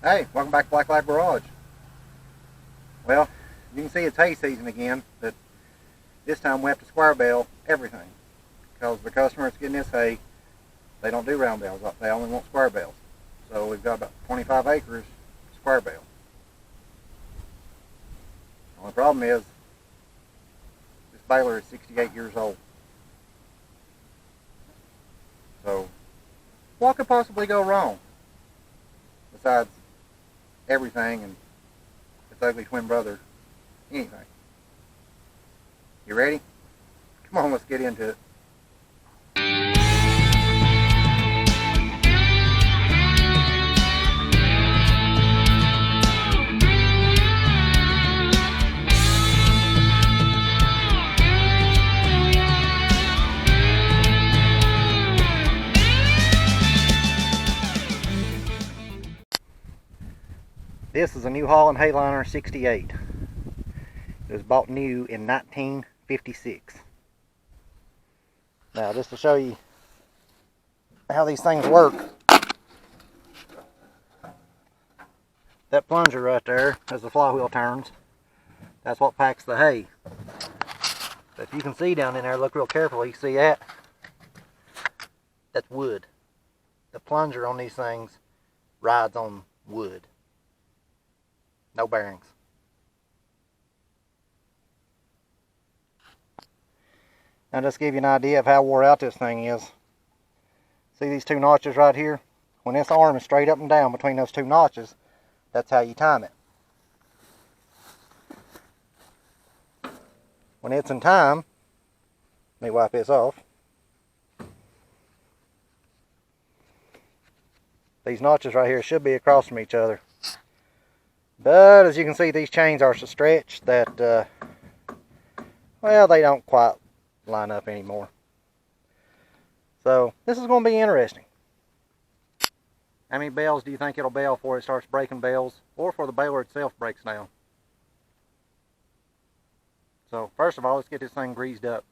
Hey, welcome back to Black Lab Garage. Well, you can see it's hay season again, but this time we have to square bale everything because the customer that's getting this hay, they don't do round bales. They only want square bales. So we've got about 25 acres square bale. The only problem is this baler is 68 years old. So what could possibly go wrong besides everything and its ugly twin brother, anything? You ready? Come on, let's get into it. This is a new Holland Hayliner 68. It was bought new in 1956. Now, just to show you how these things work, that plunger right there, as the flywheel turns, that's what packs the hay. So if you can see down in there, look real carefully, you see that? That's wood. The plunger on these things rides on wood. No bearings. Now just to give you an idea of how wore out this thing is. See these two notches right here? When this arm is straight up and down between those two notches, that's how you time it. When it's in time, let me wipe this off. These notches right here should be across from each other. But as you can see, these chains are so stretched that, well, they don't quite line up anymore. So this is going to be interesting. How many bales do you think it'll bale before it starts breaking bales, or before the baler itself breaks down? So first of all, let's get this thing greased up.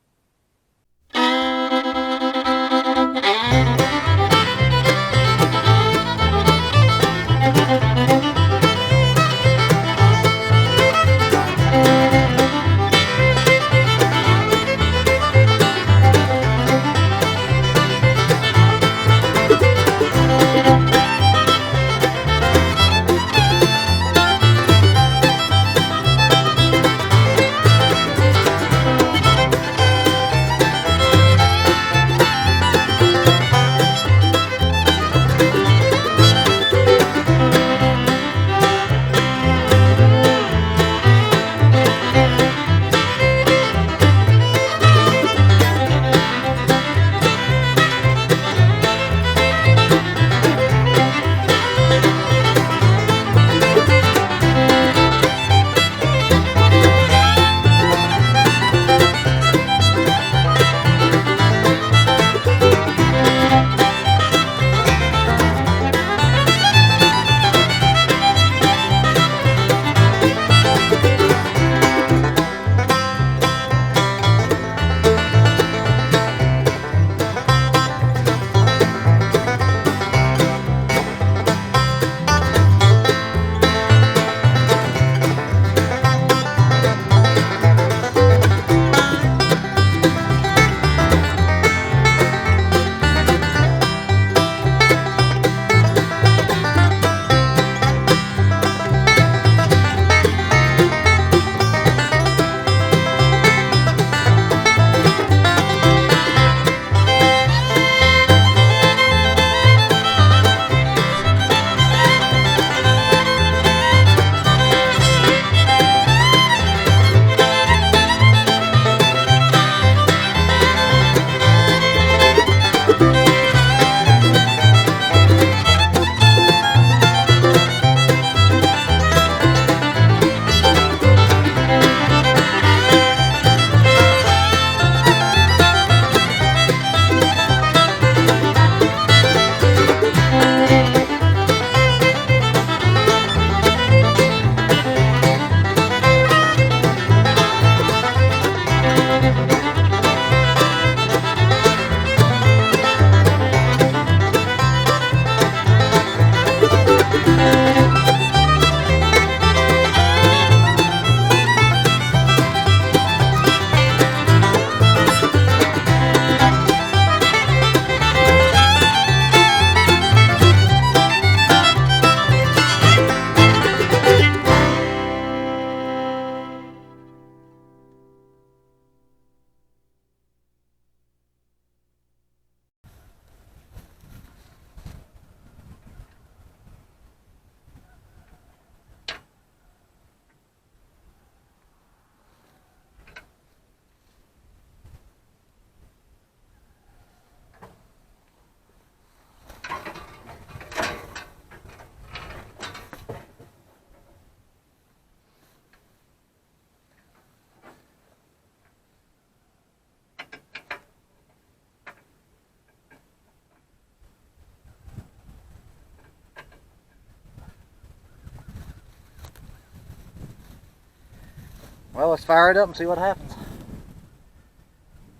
Well, let's fire it up and see what happens.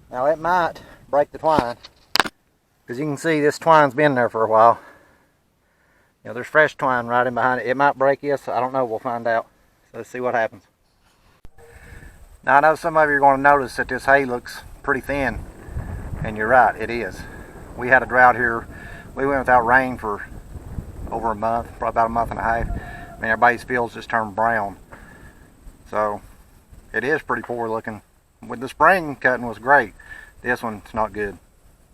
Now it might break the twine, because you can see this twine's been there for a while. You know, there's fresh twine right in behind it. It might break this, I don't know, we'll find out. So let's see what happens. Now I know some of you are going to notice that this hay looks pretty thin, and you're right, it is. We had a drought here. We went without rain for over a month, probably about a month and a half. I mean, everybody's fields just turned brown. So it is pretty poor looking. With the spring cutting was great. This one's not good.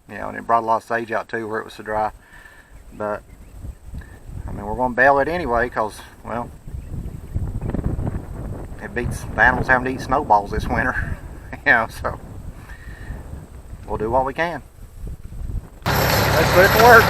You know, and it brought a lot of sage out too where it was so dry. But I mean, we're going to bale it anyway because, well, it beats the animals having to eat snowballs this winter. You know, so we'll do what we can. Let's put it to work.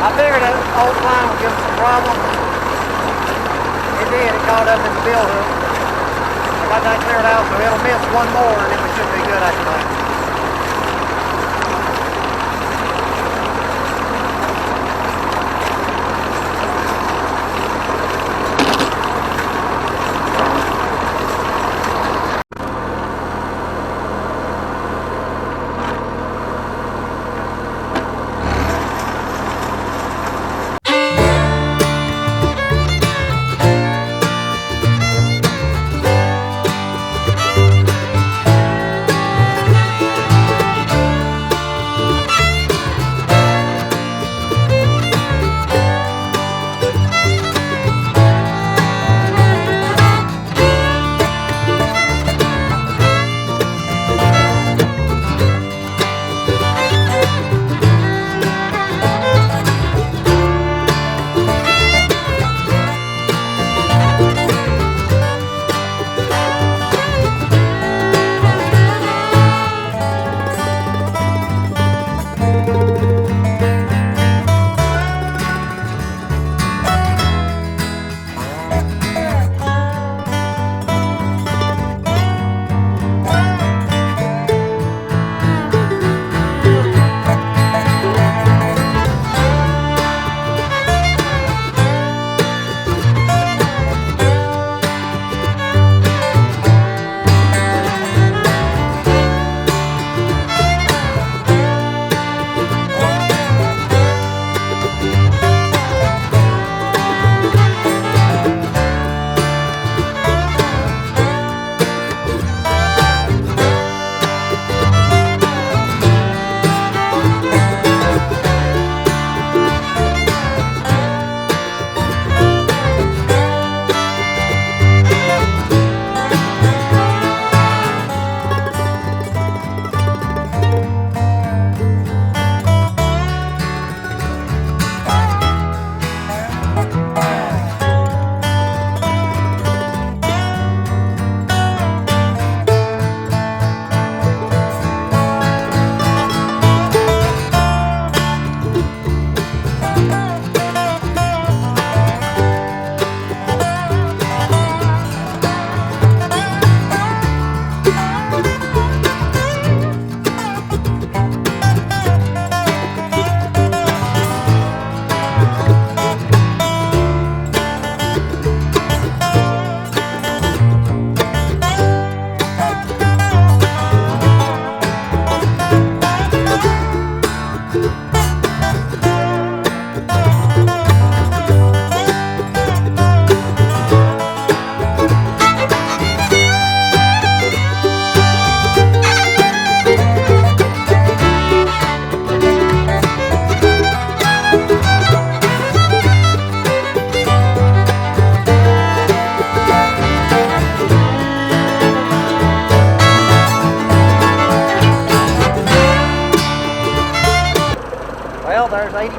I figured that old line would give us a problem. It did, it caught up in the bill hook. I got that cleared out, so it'll miss one more and then we should be good after that.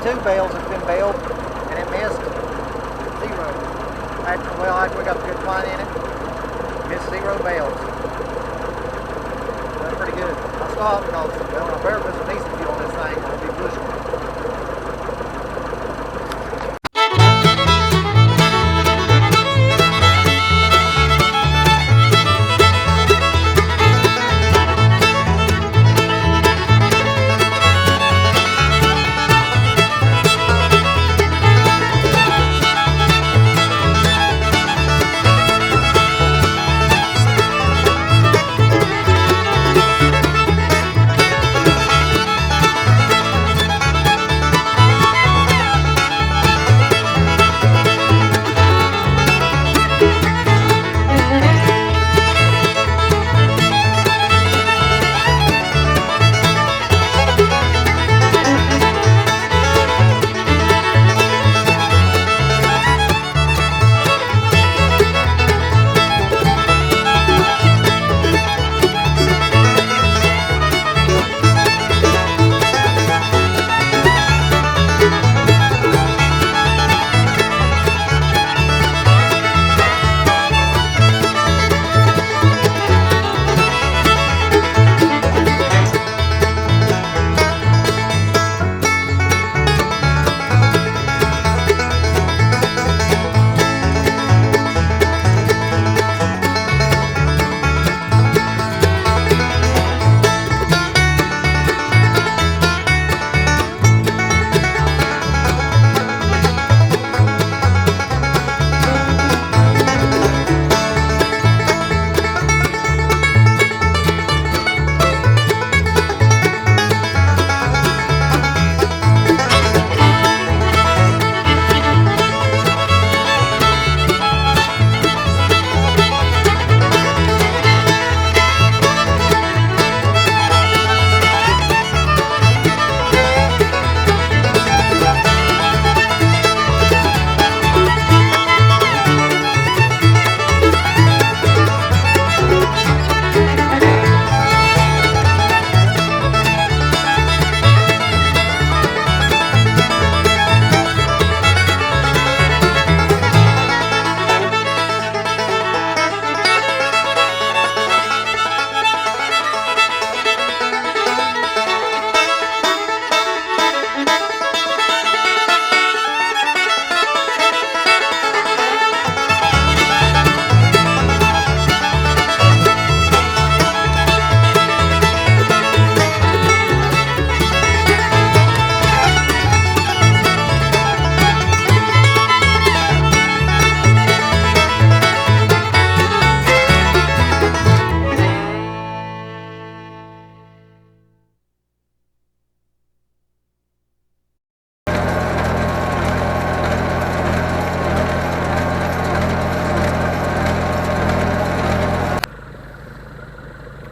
32 bales have been baled, and it missed 0. After we got the good twine in it, missed 0 bales. That's pretty good. I stopped because, well, I better put some decent fuel on this thing, or it'll be bushing.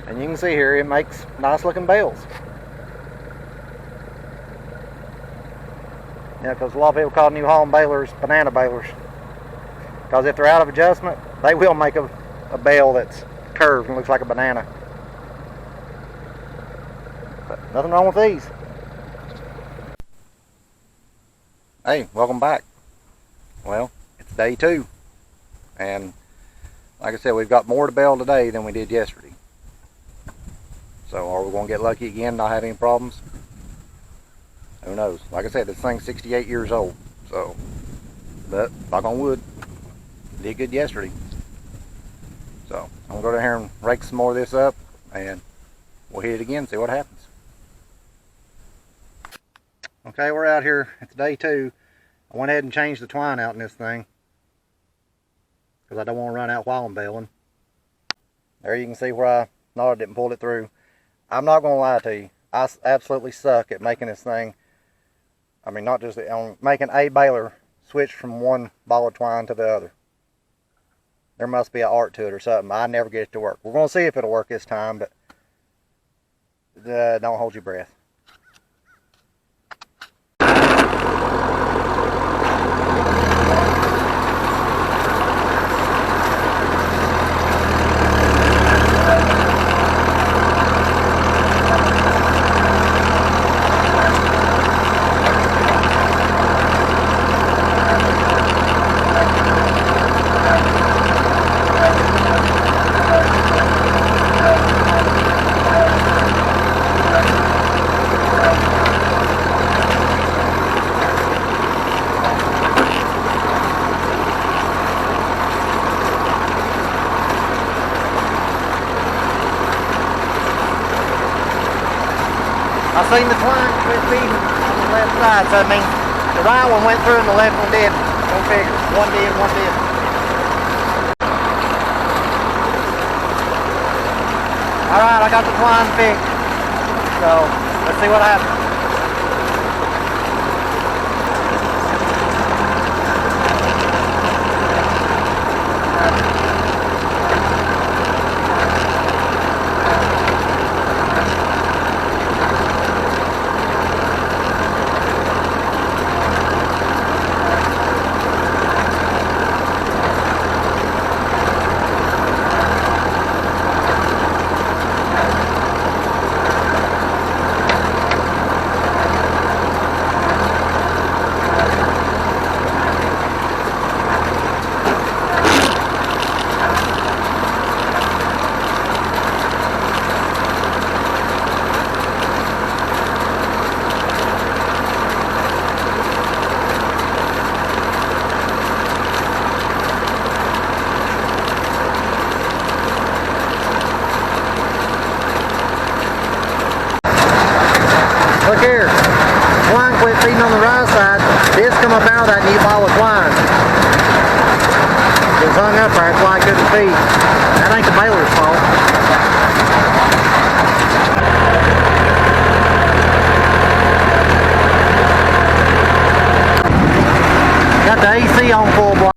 And you can see here it makes nice looking bales. Yeah, because a lot of people call New Holland balers banana balers. Because if they're out of adjustment, they will make a bale that's curved and looks like a banana. But nothing wrong with these. Hey, welcome back. Well, it's day 2. And like I said, we've got more to bale today than we did yesterday. So are we going to get lucky again, not have any problems? Who knows? Like I said, this thing's 68 years old. So, but knock on wood, did good yesterday. So I'm going to go down here and rake some more of this up, and we'll hit it again, see what happens. Okay, we're out here. It's day 2. I went ahead and changed the twine out in this thing because I don't want to run out while I'm baling. There you can see where I thought I didn't pull it through. I'm not going to lie to you. I absolutely suck at making this thing. I mean, not just making a baler switch from one ball of twine to the other. There must be an art to it or something. I never get it to work. We're going to see if it'll work this time, but don't hold your breath. I seen the twine quit feeding on the left side, so I mean the right one went through and the left one didn't. Go figure. One did, one didn't. Alright, I got the twine fixed. So let's see what happens. Look here, twine quit feeding on the right side. This come up out of that new ball of twine. It was hung up there, that's why I couldn't feed. That ain't the Baler's fault. Got the AC on full blast.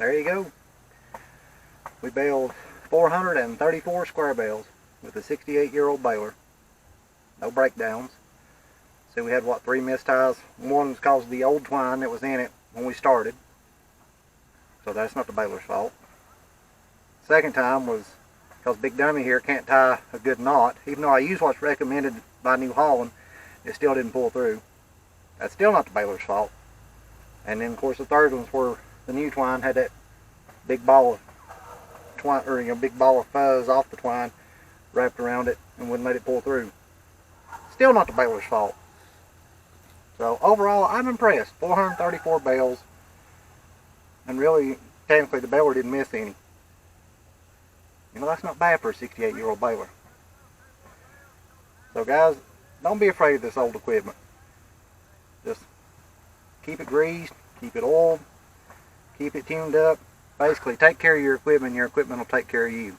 there you go. We baled 434 square bales with a 68-year-old baler. No breakdowns. So we had, what, 3 misties. One was because of the old twine that was in it when we started. So that's not the baler's fault. Second time was because Big Dummy here can't tie a good knot. Even though I use what's recommended by New Holland, it still didn't pull through. That's still not the baler's fault. And then, of course, the third one's where the new twine had that big ball of twine, or big ball of fuzz off the twine wrapped around it and wouldn't let it pull through. Still not the baler's fault. So overall, I'm impressed. 434 bales, and really, technically, the baler didn't miss any. That's not bad for a 68-year-old baler. So guys, don't be afraid of this old equipment. Just keep it greased, keep it oiled, keep it tuned up. Basically, take care of your equipment, and your equipment will take care of you.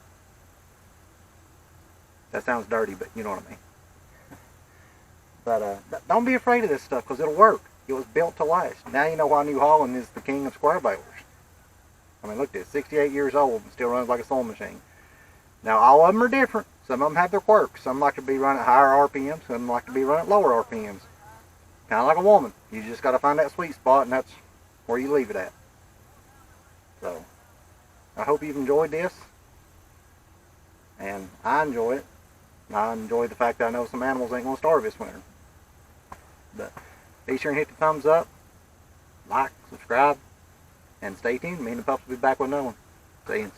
That sounds dirty, but you know what I mean. But don't be afraid of this stuff, because it'll work. It was built to last. Now you know why New Holland is the king of square balers. I mean, look at this, 68 years old and still runs like a sewing machine. Now, all of them are different. Some of them have their quirks. Some like to be run at higher RPMs. Some like to be run at lower RPMs. Kind of like a woman. You just got to find that sweet spot, and that's where you leave it at. So, I hope you've enjoyed this. And I enjoy it. I enjoy the fact that I know some animals ain't going to starve this winter. But be sure and hit the thumbs up, like, subscribe, and stay tuned. Me and the pups will be back with another one. See you.